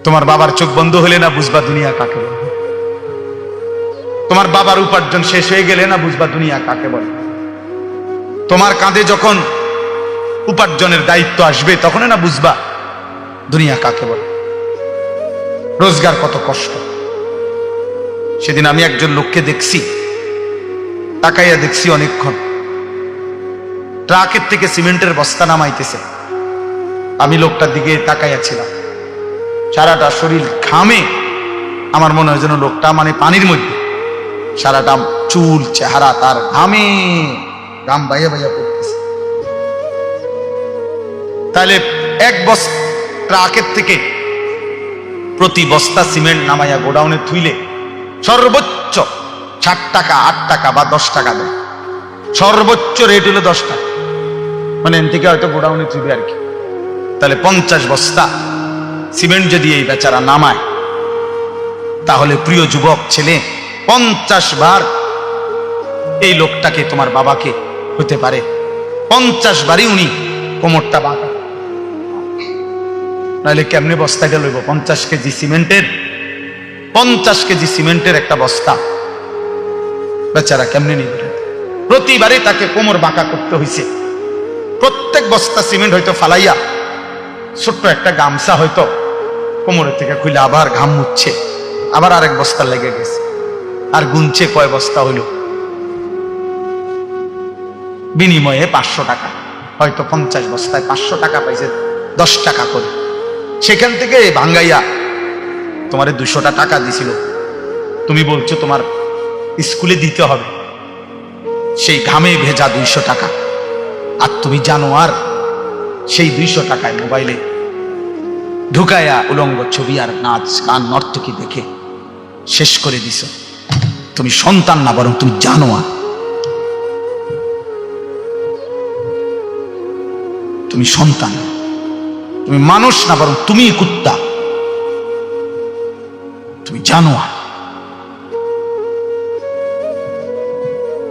তোমার বাবার চোখ বন্ধ হলে না বুঝবা দুনিয়া কাকে বলে। তোমার বাবার উপার্জন শেষ হয়ে গেলে না বুঝবা দুনিয়া কাকে বলে। তোমার কাঁধে যখন উপার্জনের দায়িত্ব আসবে তখন না বুঝবা দুনিয়া কাকে বলে, রোজগার কত কষ্ট। সেদিন আমি একজন লোককে দেখছি, তাকাইয়া দেখছি অনেকক্ষণ, ট্রাকের থেকে সিমেন্টের বস্তা নামাইতেছে। আমি লোকটার দিকে তাকাইয়া ছিলাম, সারাটা শরীর ঘামে। আমার মনে হয় যেন লোকটা মানে পানির মধ্যে, সারাটা চুল চেহারা তার ঘামে, ঘাম বাইয়া বাইয়া পড়তেছে। তাহলে এক বস্তা ট্রাকের থেকে প্রতি বস্তা সিমেন্ট নামাইয়া গোডাউনে থুইলে সর্বোচ্চ 60 টাকা, 8 টাকা বা 10 টাকা দেয়। সর্বোচ্চ রেট হলো 10 টাকা, মানে এন থেকে হয়তো গোডাউনে থুইবে আর কি। তাহলে 50 বস্তা সিমেন্ট যদি এই বেচারা নামায়, তাহলে প্রিয় যুবক ছেলে 50 বার এই লোকটাকে, তোমার বাবাকে হতে পারে 50 বারই উনি কোমরটা বাঁকা। নাহলে কেমনে বস্তাটা লইব? 50 কেজি সিমেন্টের, 50 কেজি সিমেন্টের একটা বস্তা বেচারা কেমনে নিবে? প্রতিবারই তাকে কোমর বাঁকা করতে হয়েছে। প্রত্যেক বস্তা সিমেন্ট হয়তো ফালাইয়া ছোট্ট একটা গামছা হয়তো কোমরের থেকে খুলে আবার ঘাম মুচ্ছে, আবার আরেক বস্তা লেগে গেছে, আর গুনছে কয় বস্তা হইল। বিনিময়ে 500 টাকা, হয়তো 50 বস্তায় 500 টাকা পাইছে, 10 টাকা করে। সেখান থেকে ভাঙ্গাইয়া তোমারে 200টা টাকা দিছিল, তুমি বলছো তোমার স্কুলে দিতে হবে, সেই ঘামে ভেজা 200 টাকা। আর তুমি জানো আর সেই 200 টাকায় মোবাইলে ঢুকায়া উলঙ্গ ছবি আর নাচ গান নর্তকী দেখে শেষ করে দিছ। তুমি সন্তান না, বরং তুমি জানো আর, তুমি সন্তান, তুমি মানুষ না, বরং তুমি কুত্তা। তুমি জানো আর,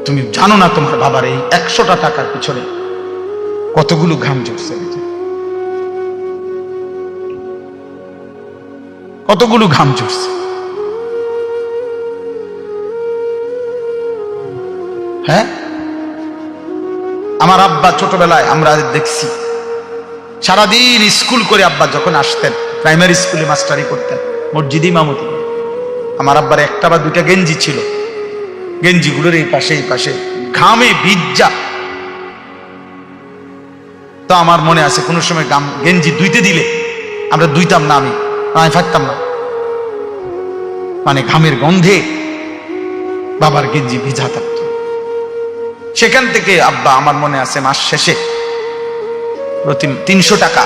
তুমি জানো না তোমার বাবার এই 100টা টাকার পিছনে কতগুলো ঘাম ঝরছে, কতগুলো ঘাম ঝরছে। হ্যাঁ, আমার আব্বা ছোটবেলায় আমরা দেখছি সারাদিন স্কুল করে আব্বা যখন আসতেন, প্রাইমারি স্কুলে মাস্টারি করতেন, মসজিদ ইমামতি। আমার আব্বার একটা বা দুইটা গেঞ্জি ছিল, গেঞ্জিগুলোর এই পাশে এই পাশে ঘামে ভিজা। তো আমার মনে আছে কোনো সময় গেঞ্জি ধুইতে দিলে আমরা ধুইতাম না, আমি ফাটতাম না, মানে ঘামের গন্ধে বাবার গেঞ্জি ভিজা থাকত। সেখান থেকে আব্বা আমার মনে আছে মাস শেষে প্রতি 300 টাকা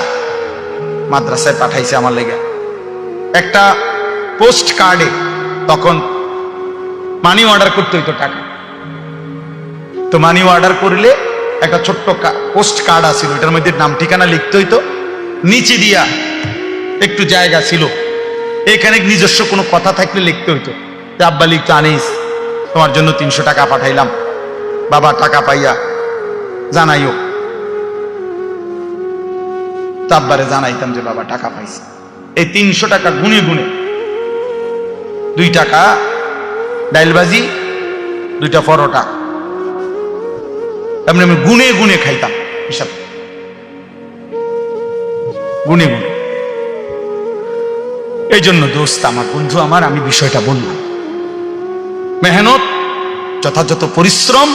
মাদ্রাসায় পাঠাইছে আমার লেগে। একটা পোস্ট কার্ডে তখন মানি অর্ডার করতে হইতো টাকা, তো মানি অর্ডার করলে একটা ছোট্ট পোস্ট কার্ড আছিল, ওইটার মধ্যে নাম ঠিকানা লিখতে হইতো, নিচে দিয়া একটু জায়গা ছিল, এখানে নিজস্ব কোনো কথা থাকলে লিখতে হইতো। আব্বা লিখতো, আনিস তোমার জন্য 300 টাকা পাঠাইলাম, বাবা টাকা পাইয়া জানাইও। আব্বারে জানাইতাম যে বাবা টাকা পাইছে। এই 300 টাকা গুনে গুনে 2 টাকা ডাইলবাজি, 2টা পরোটা, এমনি আমি গুনে গুনে খাইতাম, হিসাব গুনে গুনে। এই জন্য দোস্ত আমার, বন্ধু আমার, আমি বিষয়টা বললাম, মেহনত, যথাযথ পরিশ্রম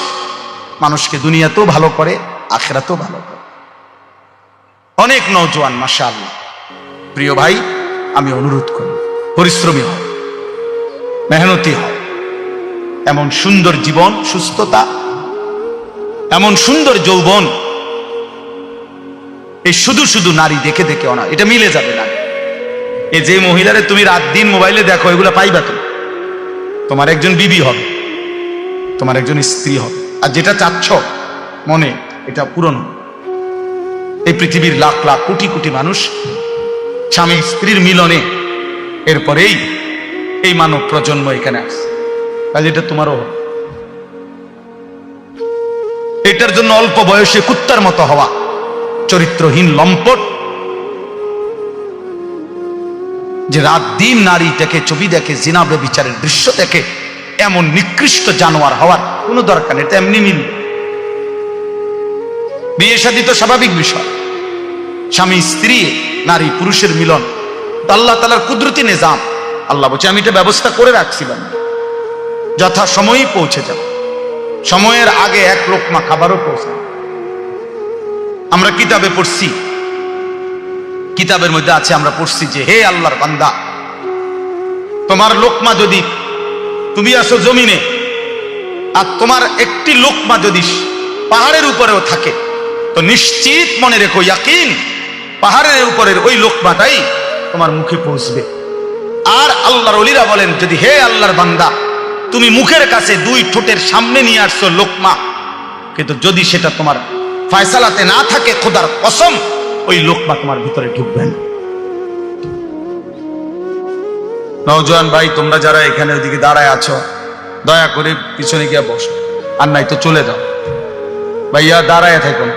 মানুষকে দুনিয়াতেও ভালো করে, আখিরাতেও ভালো করে। অনেক নওজোয়ান মাশাআল্লাহ, প্রিয় ভাই, আমি অনুরোধ করি পরিশ্রমী হও, মেহনতি হও। এমন সুন্দর জীবন, সুস্থতা, এমন সুন্দর যৌবন, এই শুধু শুধু নারী দেখে দেখে না, এটা মিলে যাবে না। এই যে মহিলারে তুমি রাত দিন মোবাইলে দেখো, এগুলা পাইবা তুমি, তোমার একজন বিবি হবে, তোমার একজন স্ত্রী হবে। আর যেটা চাচ্ছ মনে, এটা পূরণ হবে। এই পৃথিবীর লাখ লাখ কোটি কোটি মানুষ স্বামী স্ত্রীর মিলনে এরপরেই এই মানব প্রজন্ম এখানে আসছে, কাজে এটা তোমারও হবে। এটার জন্য অল্প বয়সে কুত্তার মতো হওয়া, চরিত্রহীন লম্পট, যে রাত দিন নারীটাকে ছবি দেখে, জিনা ব্যভিচারের দৃশ্য দেখে, এমন নিকৃষ্ট জানোয়ার হওয়ার কোনো দরকার নেই। এটা এমনি মিল। বিয়ে শাদী তো স্বাভাবিক বিষয়, স্বামী স্ত্রী নারী পুরুষের মিলন, আল্লাহ তাআলার কুদরতি নিজাম। আল্লাহ বলছে আমি এটা ব্যবস্থা করে রাখছিলাম, যথা সময়ই পৌঁছে যাবে। সময়ের আগে এক লোকমা খাবারও পৌঁছে। আমরা কিতাবে পড়ছি, কিতাবের মধ্যে আছে, আমরা পড়ছি যে হে আল্লাহর বান্দা, তোমার লোকমা যদি, তুমি আসো জমিনে, আর তোমার একটি লোকমা যদি পাহাড়ের উপরেও থাকে, তো নিশ্চিত মনে রেখো, ইয়াকিন, পাহাড়ের উপরের ওই লোকমাটাই তোমার মুখে পৌঁছবে। আর আল্লাহর ওলিরা বলেন, যদি হে আল্লাহর বান্দা, তুমি মুখের কাছে দুই ঠোঁটের সামনে নিয়ে আসছো লোকমা, কিন্তু যদি সেটা তোমার ফয়সালাতে না থাকে, খোদার কসম ওই লোকমা তোমার ভিতরে ঢুকবে না। নওজোয়ান ভাই, তোমরা যারা এখানে ওইদিকে দাঁড়ায় আছো, দয়া করে পিছনে গিয়ে বসো, আর নাই তো চলে যাও। ভাইয়া দাঁড়ায় থাকুন,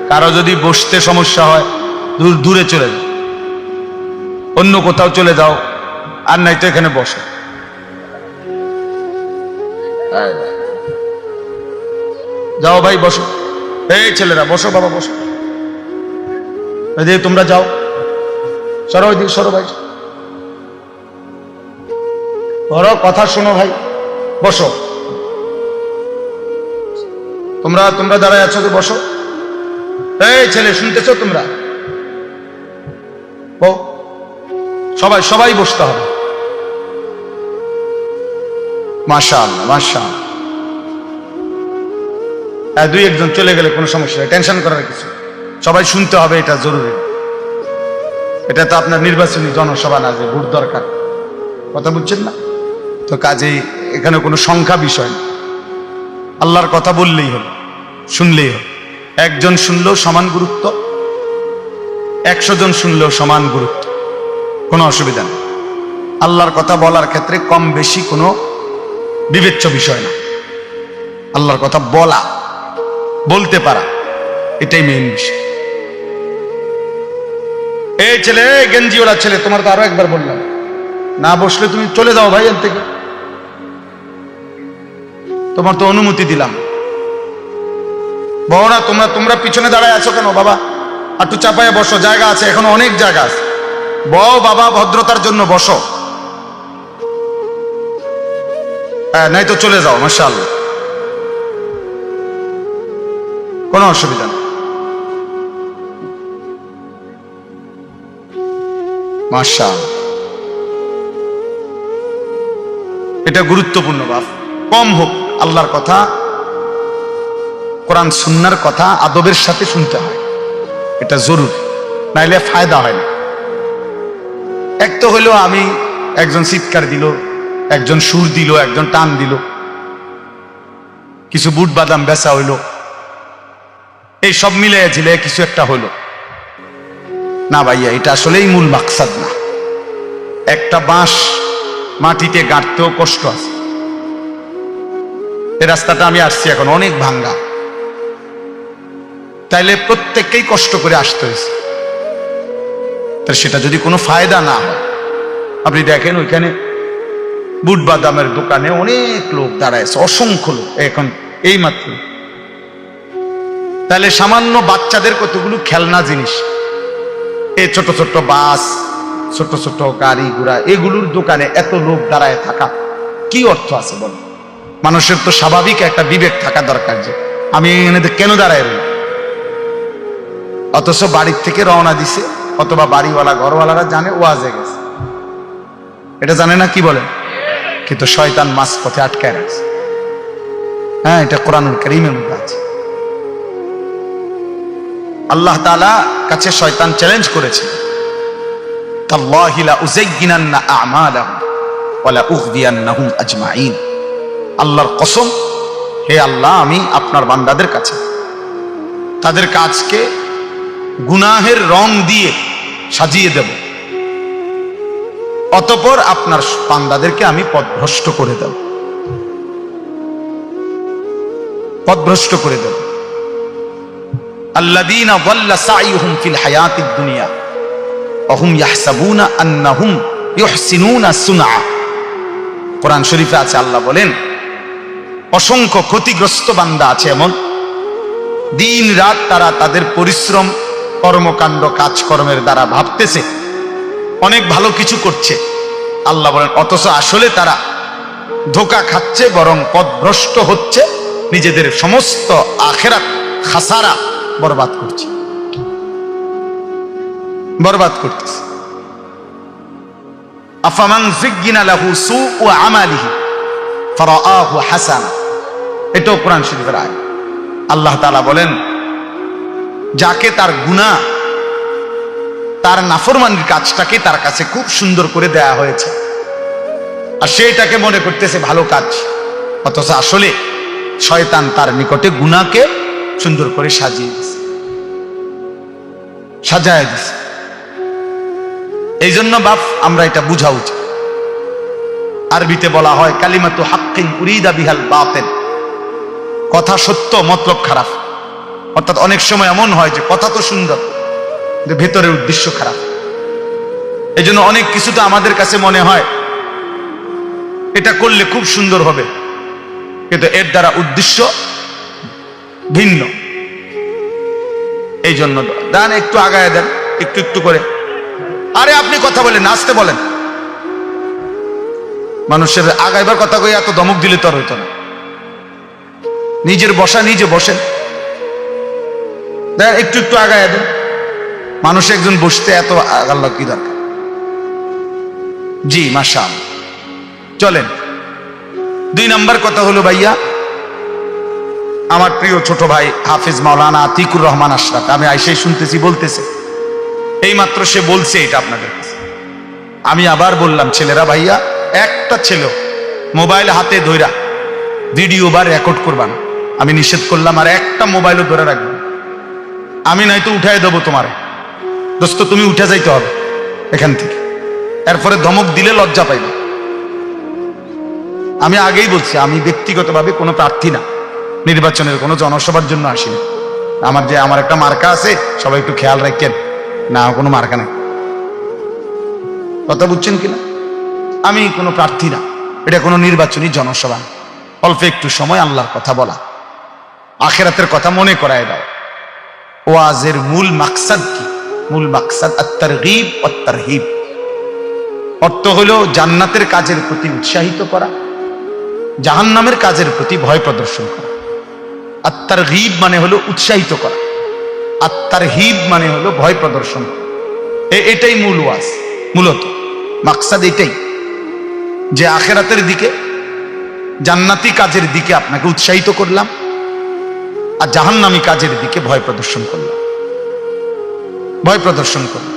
কারো যদি বসতে সমস্যা হয় দূরে চলে যাও, অন্য কোথাও চলে যাও, আর নাই তো এখানে বসো। যাও ভাই বসো, এই ছেলেরা বসো, বাবা বসো, তোমরা যাও, সরো ওইদিকে, সরো ভাই, বড় কথা শোনো ভাই, বসো। তোমরা দাঁড়ায় আছো, বসো। এই ছেলে, শুনতেছো তোমরা? সবাই সবাই বসতে হবে। মাশাআল্লাহ মাশাআল্লাহ। দুই একজন চলে গেলে কোনো সমস্যা নেই, টেনশন করার কিছু, সবাই শুনতে হবে, এটা জরুরি। এটা তো আপনার নির্বাচনী জনসভা না যে ভোট দরকার, কথা বুঝছেন না তো? কাজেই এখানে কোনো সংখ্যা বিষয় না, আল্লাহর কথা বললেই হলো, শুনলেই হলো। একজন শুনলেও সমান গুরুত্ব, 100 জন শুনলেও সমান গুরুত্ব, কোনো অসুবিধা নেই। আল্লাহর কথা বলার ক্ষেত্রে কম বেশি কোনো বিবেচ্য বিষয় না। আল্লাহর কথা বলতে পারা, এটাই মেইন বিষয়। এই ছেলে, গেঞ্জিওয়ালা ছেলে, তোমার তো আরো একবার বললাম, না বসলে তুমি চলে যাও ভাই এর থেকে, তোমার তো অনুমতি দিলাম। বড়রা তোমরা পিছনে দাঁড়ায় আছো কেন বাবা? একটু চাপায় বসো, জায়গা আছে, এখনো অনেক জায়গা আছে। বও বাবা, ভদ্রতার জন্য বসো, নাই তো চলে যাও। মাশাআল্লাহ, কোনো অসুবিধা নেই। মাশাআল্লাহ, এটা গুরুত্বপূর্ণ বাপ, কম হোক আল্লাহর কথা, কোরআন সুন্নাহর কথা আদবের সাথে শুনতে হয়, এটা জরুরি, নাইলে ফায়দা হয় না। এক তো হইলো আমি, একজন চিৎকার দিল, একজন সুর দিল, একজন টান দিল, কিছু বুট বাদাম বেচা হইলো, এই সব মিলে ঝিলে কিছু একটা হইলো না ভাইয়া, এটা আসলেই মূল মাকসাদ না। একটা বাঁশ মাটিতে গাঁটতেও কষ্ট আছে। এই রাস্তাটা আমি আসছি এখন অনেক ভাঙ্গা, তাইলে প্রত্যেককেই কষ্ট করে আসতে হয়েছে। তাহলে সেটা যদি কোনো ফায়দা না হয়, আপনি দেখেন ওইখানে বুট বাদামের দোকানে অনেক লোক দাঁড়ায় আছে, অসংখ্য লোক এখন এই মাত্র। তাহলে সামান্য বাচ্চাদের কতগুলো খেলনা জিনিস, এই ছোট ছোট বাস, ছোট ছোট গাড়ি ঘোড়া, এগুলোর দোকানে এত লোক দাঁড়ায় থাকা কি অর্থ আছে বল? মানুষের তো স্বাভাবিক একটা বিবেক থাকা দরকার যে আমি এখানে কেন দাঁড়ায় রই। অথচ বাড়ির থেকে রওনা দিছে, অথবা বাড়িওয়ালা ঘরওয়ালারা জানে ওয়াজে গেছে, এটা জানে না, কি বলেন? কিন্তু শয়তান মাঝপথে আটকায় রাখছে। হ্যাঁ, এটা কোরআনুল কারীমের মধ্যে আছে। আল্লাহ তাআলা কাছে শয়তান চ্যালেঞ্জ করেছে, তাল্লাহি লা উযায়্যিনান্না আ'মালাহুম ওয়া লা উগদিয়ান্নাহুম আজমাইন। আল্লাহর কসম, হে আল্লাহ, আমি আপনার বান্দাদের কাছে তাদের কাজকে গুনাহের রং দিয়ে সাজিয়ে দেব, অতঃপর আপনার বান্দাদেরকে আমি পথভ্রষ্ট করে দেব, পথভ্রষ্ট করে দেব। আল্লাযীনা যাল্লা সাইয়ুহুম ফিল হায়াতিদ দুনিয়া অহুম ইয়াহসাবুনা আন্নাহুম ইউহসিনুনা সুনআ। কোরআন শরীফে আছে, আল্লাহ বলেন অসংখ্য ক্ষতিগ্রস্ত বান্দা আছে এমন, দিন রাত তারা তাদের পরিশ্রম কর্মকাণ্ড কাজকর্মের দ্বারা ভাবতেছে অনেক ভালো কিছু করছে। আল্লাহ বলেন অথচ আসলে তারা ধোঁকা খাচ্ছে, বরং পথভ্রষ্ট হচ্ছে, নিজেদের সমস্ত আখিরাত খাসারা বরবাদ করছে, বরবাদ করতেছে। আফামান যুগিনা লাহু সুউ আমালিহি ফারাআহু হাসানা, এটাও কোরআন শরীফের আয়াত। আল্লাহ তাআলা বলেন যাকে তার গুনাহ, তার নাফরমানির কাজটাকে তার কাছে খুব সুন্দর করে দেয়া হয়েছে, আর সেটাকে মনে করতেছে ভালো কাজ, অথচ আসলে শয়তান তার নিকটে গুনাহকে সুন্দর করে সাজিয়ে দিয়েছে, সাজায় দিয়েছে। এই জন্য বাপ আমরা এটা বুঝা উচিত। আরবিতে বলা হয় কালিমাতু হাক্কিন উরিদা বিহাল বাতিল, কথা সত্য মতলব খারাপ। অর্থাৎ অনেক সময় এমন হয় যে কথা তো সুন্দর কিন্তু ভেতরের উদ্দেশ্য খারাপ। এই জন্য অনেক কিছু তো আমাদের কাছে মনে হয় এটা করলে খুব সুন্দর হবে, কিন্তু এর দ্বারা উদ্দেশ্য ভিন্ন। এই জন্য দেন একটু আগায় দেন, একটু একটু করে। আরে আপনি কথা বলেন, নাচতে বলেন। মানুষের আগাইবার কথা কই এত ধমক দিলে তো আর হইতো না। নিজের বসা নিজে বসেন, দেন একটু একটু আগায় দেন। মানুষ একজন বসতে এত আগাল্লা কি দরকার? জি মাশাআল্লাহ। চলেন, 2 নম্বর কথা হলো ভাইয়া, আমার প্রিয় ছোট ভাই হাফিজ মাওলানা আতিকুর রহমান আশরাফ, আমি আইসেই শুনতেছি বলতেছে, এই মাত্র সে বলছে এটা আপনাদের কাছে। আমি আবার বললাম ছেলেরা, ভাইয়া একটা ছেলে মোবাইল হাতে ধইরা ভিডিও বা রেকর্ড করবা না, আমি নিষেধ করলাম। আর একটা মোবাইলও ধরে রাখবেন, আমি নয়তো উঠাই দেবো তোমারে। দোস্ত তুমি উঠে যাইতে হবে এখান থেকে, এরপরে ধমক দিলে লজ্জা পাইবে। আমি আগেই বলছি আমি ব্যক্তিগতভাবে কোনো প্রার্থী না, নির্বাচনের কোনো জনসভার জন্য আসি না। আমার একটা মার্কা আছে, সবাই একটু খেয়াল রাখেন না, কোনো মার্কা নেই। কথা বুঝছেন কিনা? আমি কোনো প্রার্থী না, এটা কোনো নির্বাচনী জনসভা। অল্প একটু সময় আল্লাহর কথা বলা, আখিরাতের কথা মনে করায় দাও। ওয়াজের মূল মাকসাদ কি? মূল মাকসাদ আত-তারগীব ওয়াত তারহিব। অর্থ হলো জান্নাতের কাজের প্রতি উৎসাহিত করা, জাহান্নামের কাজের প্রতি ভয় প্রদর্শন করা। আত-তারগীব মানে হলো উৎসাহিত করা, আত-তারহিব মানে হলো ভয় প্রদর্শন করা। এটাই মূল ওয়াজ, মূলত মাকসাদ এটাই, যে আখিরাতের দিকে, জান্নাতি কাজের দিকে আপনাকে উৎসাহিত করলাম, আর জাহান্নামী কাজের দিকে ভয় প্রদর্শন করলাম, ভয় প্রদর্শন করলাম।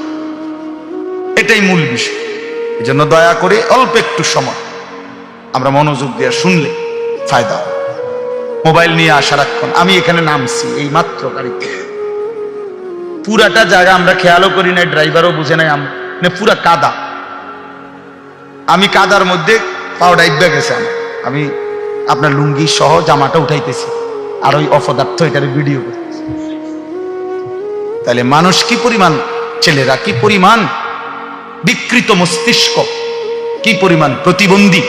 এটাই মূল বিষয়। এই জন্য দয়া করে অল্প একটু সময় আমরা মনোযোগ দিয়ে শুনলে ফায়দা হবে। মোবাইল নিয়ে সারাক্ষণ, আমি এখানে নামছি এই মাত্র গাড়িতে, পুরাটা জায়গা আমরা খেয়ালও করি নাই, ড্রাইভারও বুঝে নাই, পুরা কাদা। আমি কাদার মধ্যে পাও ডাইবা গেছে, আমি আপনার লুঙ্গি সহ জামাটা উঠাইতেছি, আর ওই অপদার্থ এটার ভিডিও করতেছি। তাহলে মানুষ কি পরিমাণ, ছেলেরা কি পরিমাণ বিকৃত মস্তিষ্ক, কি পরিমাণ প্রতিবন্ধী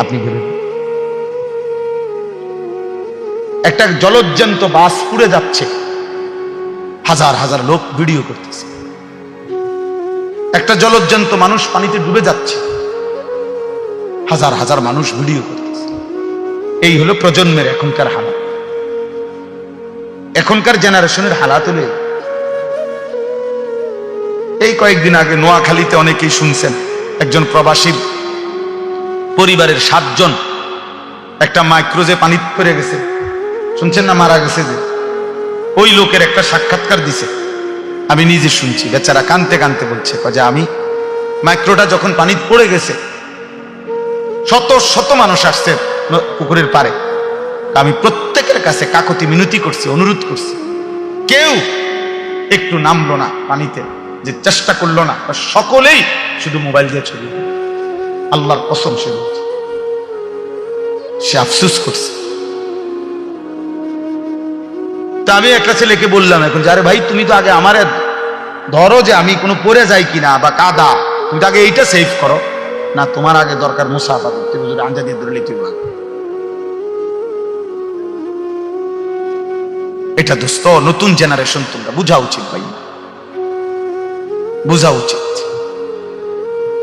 আপনি ভেবেন। একটা জলজ্জান্ত বাস পুড়ে যাচ্ছে, হাজার হাজার লোক ভিডিও করতেছে। একটা জলজ্জান্ত মানুষ পানিতে ডুবে যাচ্ছে, হাজার হাজার মানুষ ভিডিও করতেছে। এই হলো প্রজন্মের এখনকার হালাত, এখনকার জেনারেশনের হালাত হলে। এই কয়েকদিন আগে নোয়াখালীতে অনেকেই শুনছেন, একজন প্রবাসী পরিবারের 7 জন একটা মাইক্রোজে পানি পড়ে গেছে, শুনছেন না, মারা গেছে। যে ওই লোকের একটা সাক্ষাৎকার দিছে, আমি নিজে শুনছি। বেচারা কানতে কানতে বলছে যে আমি মাইক্রোটা যখন পানি পড়ে গেছে, শত শত মানুষ আসছে পুকুরের পারে, আমি প্রত্যেকের কাছে কাকতি মিনতি করছি, অনুরোধ করছি, কেউ একটু নামলো না পানিতে, যে চেষ্টা করলো না। সকলেই শুধু মোবাইল দিয়ে ছবি। আল্লাহর কসম সে বলছে, সে আফসোস করছে। তা আমি একটা ছেলেকে বললাম এখন, যে আরে ভাই তুমি তো আগে আমার ধরো যে আমি কোনো পড়ে যাই কিনা বা কাদা, তুমি তো আগে এইটা সেভ করো না, তোমার আগে দরকার মুসাফা করতে, হুজুর আঞ্জা দিয়ে ধরে লিখতে। এটা দোস্ত নতুন জেনারেশন, তোমরা বুঝা উচিত ভাই, বুঝা উচিত।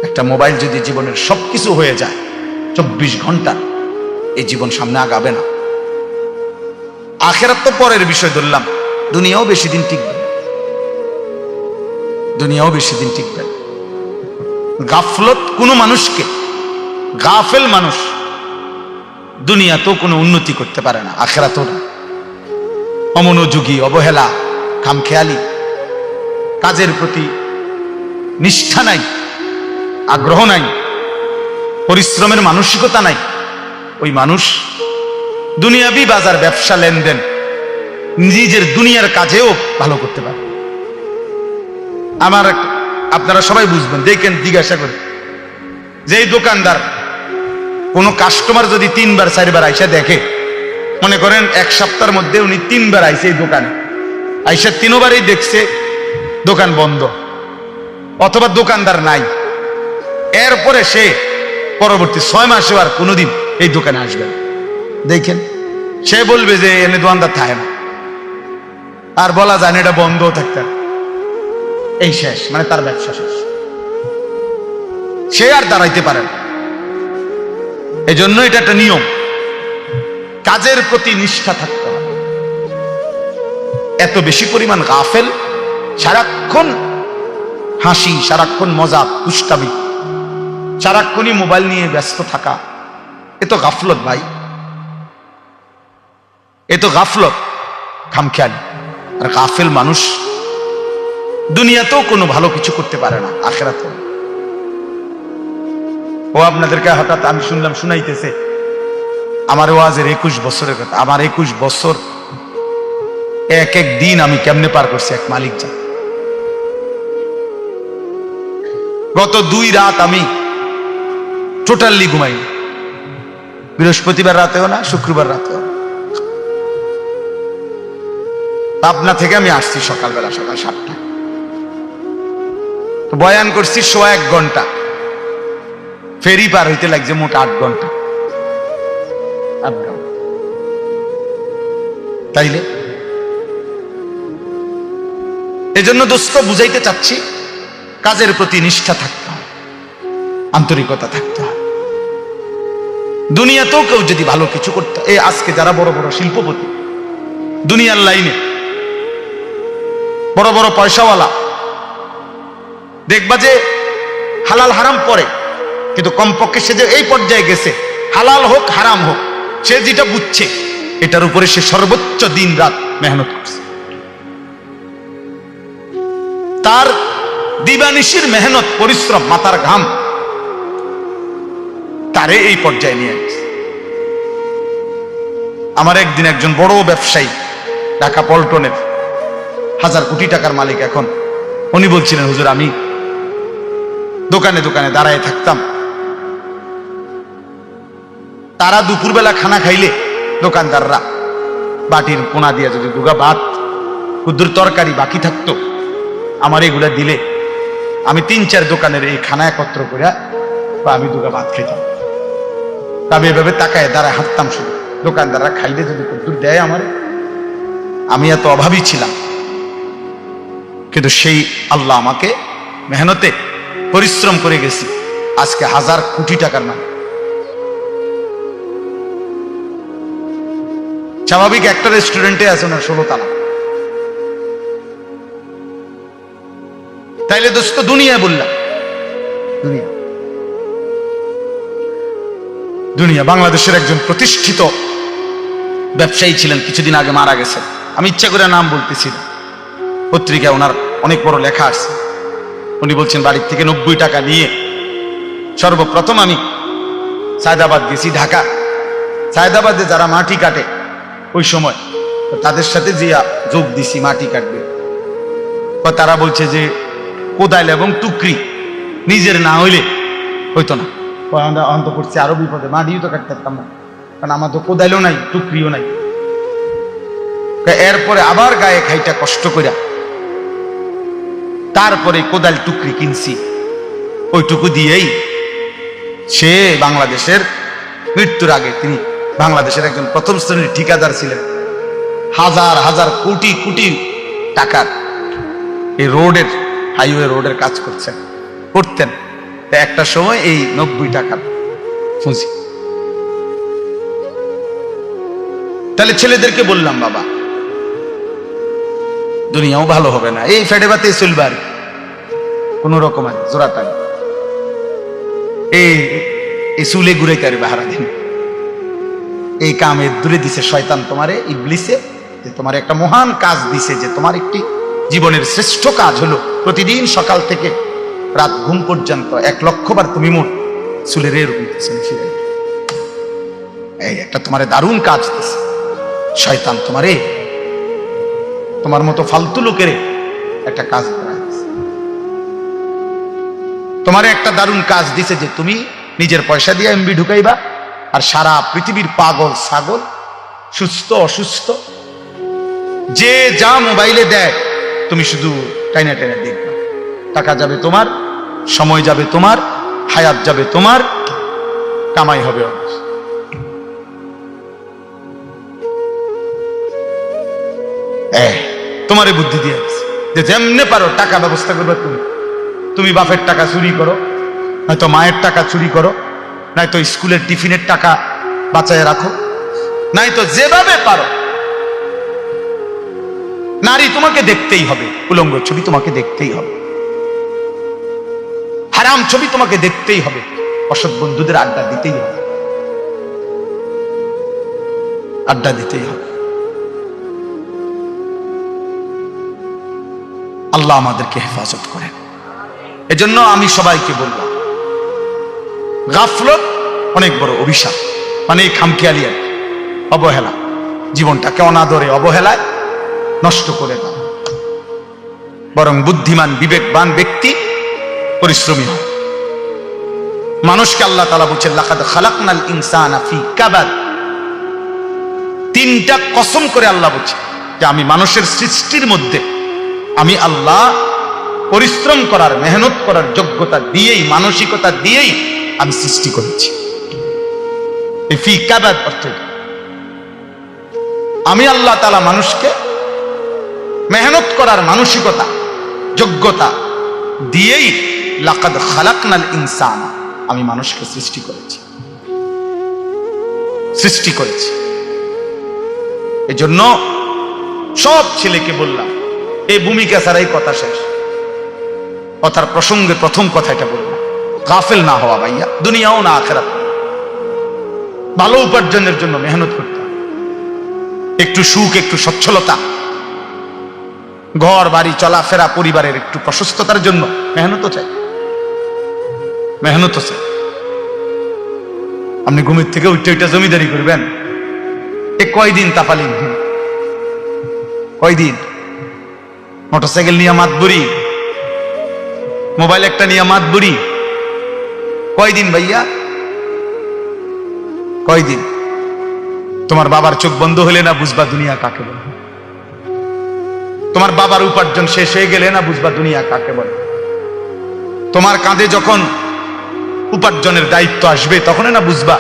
একটা মোবাইল যদি জীবনের সবকিছু হয়ে যায় 24 ঘন্টা, এই জীবন সামনে আগাবে না। আখেরাত তো পরের বিষয় ধরলাম, দুনিয়াও বেশি দিন টিকবে, দুনিয়াও বেশি দিন টিকবে। গাফলত কোনো মানুষকে, গাফেল মানুষ দুনিয়াতেও কোনো উন্নতি করতে পারে না, আখেরাতেও না। অমনোযোগী, অবহেলা, খামখেয়ালি, কাজের প্রতি নিষ্ঠা নাই, আগ্রহ নাই, পরিশ্রমের মানসিকতা নাই, ওই মানুষ দুনিয়াবি বাজার, ব্যবসা, লেনদেন, নিজের দুনিয়ার কাজেও ভালো করতে পারে। আপনারা সবাই বুঝবেন, দেখেন, জিজ্ঞাসা করে যে এই দোকানদার কোনো কাস্টমার যদি 3 বার 4 বার আইসা দেখে, মনে করেন 1 সপ্তাহের মধ্যে উনি 3 বার আইসে এই দোকানে, আইসা 3 বারই দেখছে দোকান বন্ধ অথবা দোকানদার নাই, এরপরে সে পরবর্তী 6 মাসে আর কোনোদিন এই দোকানে আসবে না, দেখেন সে বলবে যে এনে দোকানদার থাকে না, আর বলা যায় না এটা বন্ধ থাকতে, এই শেষ, মানে তার ব্যবসা শেষ, সে আর দাঁড়াইতে পারে না। এই জন্য এটা একটা নিয়ম, কাজের প্রতি নিষ্ঠা থাকতে হবে। এত বেশি পরিমাণ গাফেল, সারাক্ষণ হাসি, সারাক্ষণ মজা, দুষ্টামি, সারাক্ষণই মোবাইল নিয়ে ব্যস্ত থাকা, এ তো গাফলত ভাই, এ তো গাফলত, খামখেয়ালি। আর গাফেল মানুষ দুনিয়াতেও কোনো ভালো কিছু করতে পারে না, আখেরাতেও। ও আপনাদেরকে হঠাৎ আমি শুনলাম শুনাইতেছে আমার ওয়াজের 21 বছরের কথা। আমার 21 বছর এক এক দিন আমি কেমনে পার করছি এক মালিক জান। গত 2 রাত আমি টোটালি ঘুমাই, বৃহস্পতিবার রাতেও না, শুক্রবার রাতেও না। পাবনা থেকে আমি আসছি সকালবেলা, সকাল 7টায়, তো বয়ান করছি 1.5 ঘন্টা, ফেরি পার হইতে লাগছে মোট 8 ঘন্টা। তাইলে এজন্য দোস্ত বুঝাইতে চাচ্ছি, কাজের প্রতি নিষ্ঠা থাকতে হয়, আন্তরিকতা থাকতে হয়। দুনিয়াতেও কেউ যদি ভালো কিছু করতে, এই আজকে যারা বড় বড় শিল্পপতি, দুনিয়ার লাইনে বড় বড় পয়সাওয়ালা, দেখবা যে হালাল হারাম পরে, কিন্তু কমপক্ষে সে যে এই পর্যায়ে গেছে, হালাল হোক হারাম হোক, সে যেটা বুঝছে এটার উপরে সে সর্বোচ্চ দিন রাত মেহনত করছে। তার দিবানিশির মেহনত, পরিশ্রম, মাথার ঘাম তারে এই পর্যায়ে নিয়ে গেছে। আমার একদিন একজন বড় ব্যবসায়ী, ঢাকা পল্টনের 1000 কোটি টাকার মালিক এখন, উনি বলছিলেন, হুজুর আমি দোকানে দোকানে দাঁড়ায় থাকতাম, তারা দুপুরবেলা খানা খাইলে দোকানদাররা বাটির কোনা দিয়ে যদি 2 গা ভাত, ক্ষুদ্র তরকারি বাকি থাকতো, আমার এগুলা দিলে আমি 3-4 দোকানের এই খানা একত্র করে বা আমি 2 গা ভাত খেতাম। আমি এভাবে তাকায় দাঁড়ায় হাঁটতাম, শুধু দোকানদাররা খাইলে যদি ক্ষুদ্র দেয় আমার, আমি এত অভাবী ছিলাম, কিন্তু সেই আল্লাহ আমাকে মেহনতে পরিশ্রম করে গেছি, আজকে 1000 কোটি টাকার মালিক। স্বাভাবিক একটা রেস্টুরেন্টে আছে ওনার 16 তালা। তাইলে দোস্ত দুনিয়া বললাম, দুনিয়া দুনিয়া বাংলাদেশের একজন প্রতিষ্ঠিত ব্যবসায়ী ছিলেন, কিছুদিন আগে মারা গেছেন, আমি ইচ্ছা করে নাম বলতেছি না, পত্রিকায় ওনার অনেক বড় লেখা আছে। উনি বলছেন বাড়ির থেকে 90 টাকা নিয়ে সর্বপ্রথম আমি সায়দাবাদ গেছি, ঢাকা সায়দাবাদে যারা মাটি কাটে ওই সময় তাদের সাথে যে যোগ দিছি, মাটি কাটবে, তারা বলছে যে কোদাল এবং টুকরি নিজের না হইলে হইতো না। আমরা অন্ত করছি আরো বিপদে, মাটিও তো কাটতে পারতাম না, কারণ আমার তো কোদাইলও নাই, টুকরিও নাই। এরপরে আবার গায়ে খাইটা কষ্ট করে তারপরে কোদাল টুকরি কিনছি, ওইটুকু দিয়েই সে বাংলাদেশের মৃত্যুর আগে তিনি বাংলাদেশের একজন প্রথম শ্রেণীর ঠিকাদার ছিলেন। হাজার হাজার কোটি কোটি টাকার এই রোডের, হাইওয়ে রোডের কাজ করতেন। একটা সময় এই 90 টাকার পুঁজি। তাহলে ছেলেদেরকে বললাম, বাবা দুনিয়াও ভালো হবে না, এই ফেডে বাতে চলবে আর কোন রকম জোড়াটা এই চুলে ঘুরে কারি বাহারা দিন, এই কামে দূরে দিছে শয়তান তোমারে, ইবলিসে, যে তোমার একটা মহান কাজ দিছে, যে তোমার একটি জীবনের শ্রেষ্ঠ কাজ হলো প্রতিদিন সকাল থেকে রাত ঘুম পর্যন্ত 1,00,000 বার তুমি মোট চুলের এরকম এই একটা তোমার দারুণ কাজ দিছে। শয়তান তোমার মতো ফালতু লোকের একটা কাজ করায় দিছে, তোমার একটা দারুণ কাজ দিছে যে তুমি নিজের পয়সা দিয়ে এমবি ঢুকাইবা, আর সারা পৃথিবীর পাগল ছাগল, সুস্থ অসুস্থ, যে যা মোবাইলে দেয় তুমি শুধু টাইনা টাইনা দেখবা। টাকা যাবে তোমার, সময় যাবে তোমার, হায়াত যাবে তোমার, কামাই হবে অবশ্য। তোমারে বুদ্ধি দিয়ে দিচ্ছে যে যেমনে পারো টাকা ব্যবস্থা করবে তুমি বাপের টাকা চুরি করো, নয়তো মায়ের টাকা চুরি করো, নয়তো স্কুলের টিফিনের টাকা বাঁচায় রাখো, নয়তো যেভাবে পারো। নারী তোমাকে দেখতেই হবে, উলঙ্গ ছবি তোমাকে দেখতেই হবে, হারাম ছবি তোমাকে দেখতেই হবে, অসৎ বন্ধুদের আড্ডা দিতেই হবে, আড্ডা দিতেই হবে। আল্লাহ আমাদেরকে হেফাজত করেন। এজন্য আমি সবাইকে বললাম, গাফলত অনেক বড় অভিশাপ, মানে এই খামখেয়ালি আর অবহেলা, জীবনটাকে অনাদরে অবহেলায় নষ্ট করে দাও। বরং বুদ্ধিমান বিবেকবান ব্যক্তি পরিশ্রমী হয়। মানুষকে আল্লাহ তাআলা বলেছেন, লাকাদ খালাকনাল ইনসানা ফি কাবাদ। 3টা কসম করে আল্লাহ বলছে যে আমি মানুষের সৃষ্টির মধ্যে আমি আল্লাহ পরিশ্রম করার, মেহনত করার যোগ্যতা দিয়েই, মানসিকতা দিয়েই আমি সৃষ্টি করেছি। ফি কাবাদ অর্থ আমি আল্লাহ তাআলা মানুষকে মেহনত করার মানসিকতা, যোগ্যতা দিয়েই লাকাদ খালাকনাল ইনসানা, আমি মানুষকে সৃষ্টি করেছি। এজন্য সব ছেলেকে বললাম, এই ভূমিকা ছাড়াই কথা শেষ। কথার প্রসঙ্গে প্রথম কথা এটা বললাম, গাফেল না হওয়া ভাইয়া, দুনিয়াও না আখিরাত। ভালো উপার্জনের জন্য মেহনত করতে হবে, একটু সুখ, একটু সচ্ছলতা, ঘর বাড়ি চলাফেরা, পরিবারের একটু প্রশস্ততার জন্য মেহনতও চাই। আপনি ঘুমের থেকে উঠে জমিদারি করবেন, এ কয়দিন তাপালি, কয়দিন মোটরসাইকেল নিয়ে মাতবুরি, মোবাইল একটা নিয়ে মাতবুরি, কয়দিন ভাইয়া, কয়দিন? তোমার বাবার চোখ বন্ধ হলে না বুঝবা দুনিয়া কাকে বলে, তোমার বাবার উপার্জন শেষ হয়ে গেলে না বুঝবা দুনিয়া কাকে বলে, তোমার কাঁধে যখন উপার্জনের দায়িত্ব আসবে তখন না বুঝবা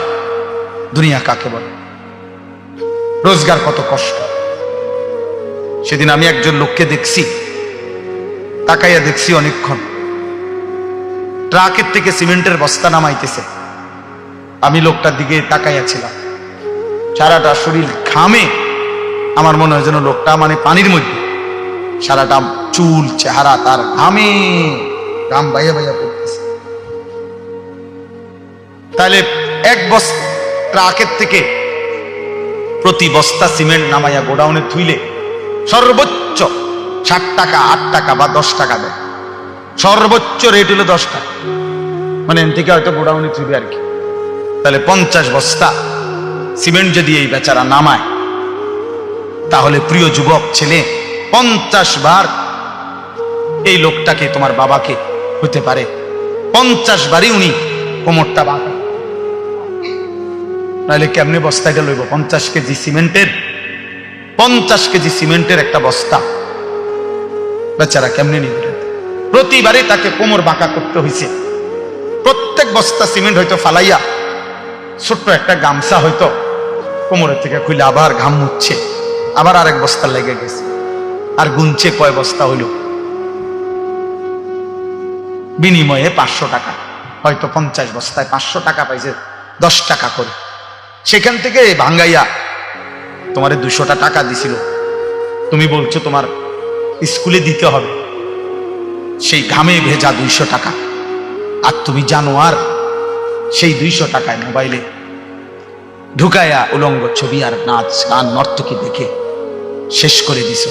দুনিয়া কাকে বলে, রোজগার কত কষ্ট। সেদিন আমি একজন লোককে দেখছি, তাকাইয়া দেখছি অনেকক্ষণ, ট্রাকের থেকে সিমেন্টের বস্তা নামাইতেছে। আমি লোকটার দিকে তাকাইয়া ছিলাম, সারাটা শরীর ঘামে, আমার মনে হয় যেন লোকটা মানে পানির মধ্যে, সারাটা চুল চেহারা তার ঘামে, ঘাম বাইয়া বাইয়া পড়তেছে। তাহলে এক বস্তা ট্রাকের থেকে প্রতি বস্তা সিমেন্ট নামাইয়া গোডাউনে থুইলে সর্বোচ্চ 60 টাকা, 8 টাকা বা 10 টাকা দেয়। সর্বোচ্চ রেট হলো 10 টাকা, মানে এন থেকে হয়তো গোডাউনে থুইবে আর কি। তাহলে 50 বস্তা সিমেন্ট যদি এই বেচারা নামায়, তাহলে প্রিয় যুবক ছেলে, 50 বার এই লোকটাকে, তোমার বাবাকে হতে পারে 50 বারই উনি কোমরটা বাঁধা, নাহলে কেমনে বস্তাটা লইব? 50 কেজি সিমেন্টের, 50 কেজি সিমেন্টের একটা বস্তা বেচারা কেমনে নিবে? প্রতিবারই তাকে কোমর বাঁকা করতে হয়েছে। প্রত্যেক বস্তা সিমেন্ট হয়তো ফালাইয়া ছোট্ট একটা গামছা হয়তো কোমরের থেকে খুলে আবার ঘাম মুছছে, আবার আরেক বস্তা লেগে গেছে, আর গুনছে কয় বস্তা হইল। বিনিময়ে 500 টাকা, হয়তো 50 বস্তায় 500 টাকা পাইছে, 10 টাকা করে। সেখান থেকে ভাঙ্গাইয়া তোমারে 200টা টাকা দিছিল, তুমি বলছো তোমার স্কুলে দিতে হবে, সেই ঘামে ভেজা 200 টাকা। আর তুমি জানো আর সেই 200 টাকায় মোবাইলে ঢুকায়া উলঙ্গ ছবি আর নাচ গান নর্তকী দেখে শেষ করে দিছ।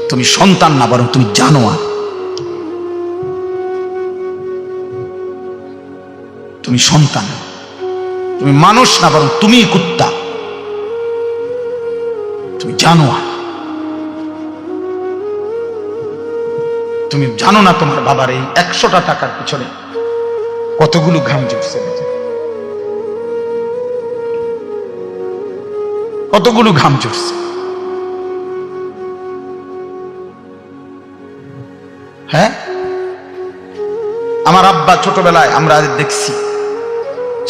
তুমি সন্তান না, বরং তুমি জানো আর, তুমি সন্তান, তুমি মানুষ না, বরং তুমি কুত্তা, তুমি জানো আর। তুমি জানো না তোমার বাবার এই 100টা টাকার পিছনে কতগুলো ঘাম ঝরছে, কতগুলো ঘাম ঝরছে। হ্যাঁ, আমার আব্বা ছোটবেলায় আমরা দেখছি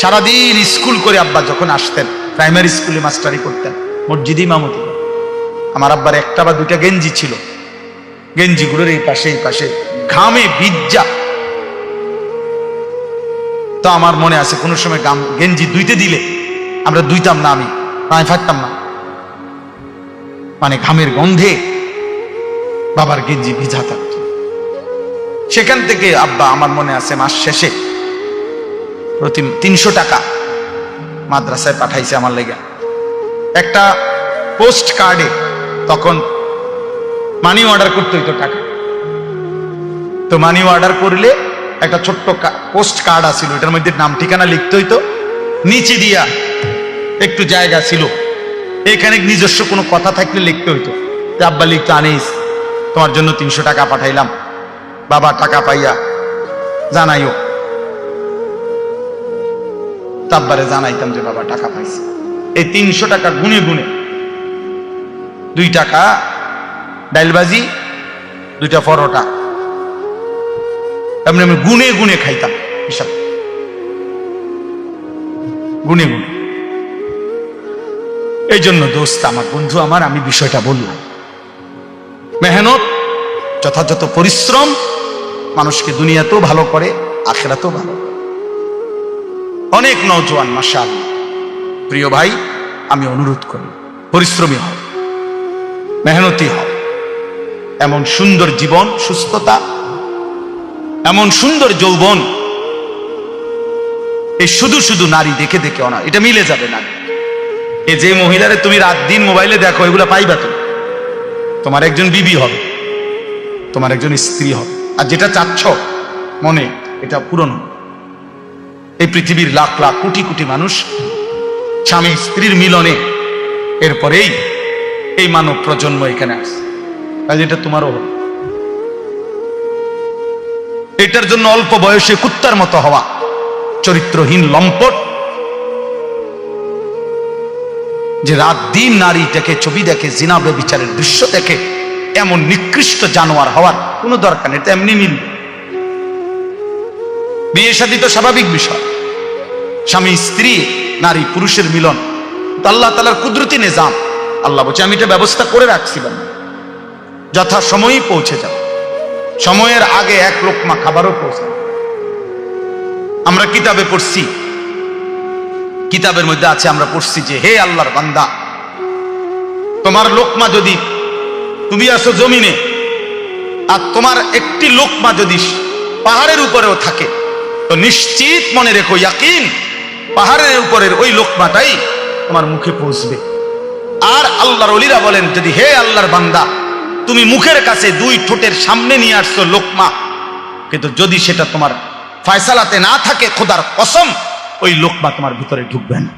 সারাদিন স্কুল করে আব্বা যখন আসতেন, প্রাইমারি স্কুলে মাস্টারি করতেন, মসজিদে ইমামতি। আমার আব্বার একটা বা দুইটা গেঞ্জি ছিল, গেঞ্জিগুলোর এই পাশে এই পাশে ঘামে ভিজা। তো আমার মনে আছে কোনো সময় গেঞ্জি ধুইতে দিলে আমরা ধুইতাম না, আমি ফাটতাম না, মানে ঘামের গন্ধে বাবার গেঞ্জি ভিজা থাকত। সেখান থেকে আব্বা আমার মনে আছে মাস শেষে প্রতি 300 টাকা মাদ্রাসায় পাঠাইছে আমার লেগে। একটা পোস্ট কার্ডে তখন মানি অর্ডার করতে হইতো টাকা, তো মানি অর্ডার করলে একটা ছোট্ট পোস্ট কার্ড আছিল, এটার মধ্যে নাম ঠিকানা লিখতে হইতো, নিচে দিয়া একটু জায়গা ছিল, এখানে নিজস্ব কোনো কথা থাকলে লিখতে হইতো। আব্বা লিখতো, আনিস তোমার জন্য 300 টাকা পাঠাইলাম, বাবা টাকা পাইয়া জানাইও। আব্বারে জানাইতাম যে বাবা টাকা পাইছে। এই 300 টাকা গুনে গুনে 2 টাকা ডাইলবাজি, 2টা পরোটা, এমনি আমি গুনে গুনে খাইতাম, হিসাব গুনে গুনে। এই জন্য দোস্ত আমার, বন্ধু আমার, আমি বিষয়টা বললাম, মেহনত, যথাযথ পরিশ্রম মানুষকে দুনিয়াতেও ভালো করে, আখিরাতেও ভালো করে। অনেক নওজোয়ান মাশাআল্লাহ, প্রিয় ভাই, আমি অনুরোধ করি পরিশ্রমী হও, মেহনতি হও। এমন সুন্দর জীবন, সুস্থতা, এমন সুন্দর যৌবন, এই শুধু শুধু নারী দেখে দেখে না, এটা মিলে যাবে না। এই যে মহিলারে তুমি রাত দিন মোবাইলে দেখো, এগুলা পাইবা তুমি, তোমার একজন বিবি হবে, তোমার একজন স্ত্রী হবে। আর যেটা চাচ্ছ মনে, এটা পূরণ হবে। এই পৃথিবীর লাখ লাখ কোটি কোটি মানুষ স্বামী স্ত্রীর মিলনে এরপরেই এই মানব প্রজন্ম এখানে আসছে, কাজ এটা তোমারও হবে। এটার জন্য অল্প বয়সে কুত্তার মতো হওয়া, চরিত্রহীন লম্পট, যে রাত দিন নারী দেখে, ছবি দেখে, জিনা ব্যভিচারের দৃশ্য দেখে, এমন নিকৃষ্ট জানোয়ার হওয়ার কোনো দরকার নেই। এটা এমনি মিলবে। বিয়ে শাদী তো স্বাভাবিক বিষয়, স্বামী স্ত্রী, নারী পুরুষের মিলন, আল্লাহ তাআলার কুদরতি নিজাম। আল্লাহ বলছে আমি এটা ব্যবস্থা করে রাখছি, যথা সময়ই পৌঁছে যাও, সময়ের আগে এক লোকমা খাবারও পৌঁছে। আমরা কিতাবে পড়ছি, কিতাবের মধ্যে আছে, আমরা পড়ছি যে হে আল্লাহর বান্দা, তোমার লোকমা যদি, তুমি আসো জমিনে, আর তোমার একটি লোকমা যদি পাহাড়ের উপরেও থাকে, তো নিশ্চিত মনে রেখো, ইয়াকিন, পাহাড়ের উপরের ওই লোকমাটাই তোমার মুখে পৌঁছবে। আর আল্লাহর ওলিরা বলেন, যদি হে আল্লাহর বান্দা, তুমি মুখের কাছে 2 ঠোঁটের সামনে নিয়ে আসছো লোকমা, কিন্তু যদি সেটা তোমার ফয়সালাতে না থাকে, খোদার কসম ওই লোকমা তোমার ভিতরে ঢুকবে না।